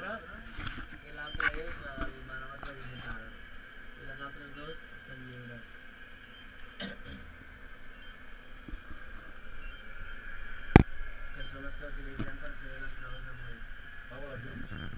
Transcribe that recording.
guerra i l'altra és la del manòmetre digital. I les altres dues estan lliures. Que són les que utilitzem per fer les proves de moll. Vamos a la llum.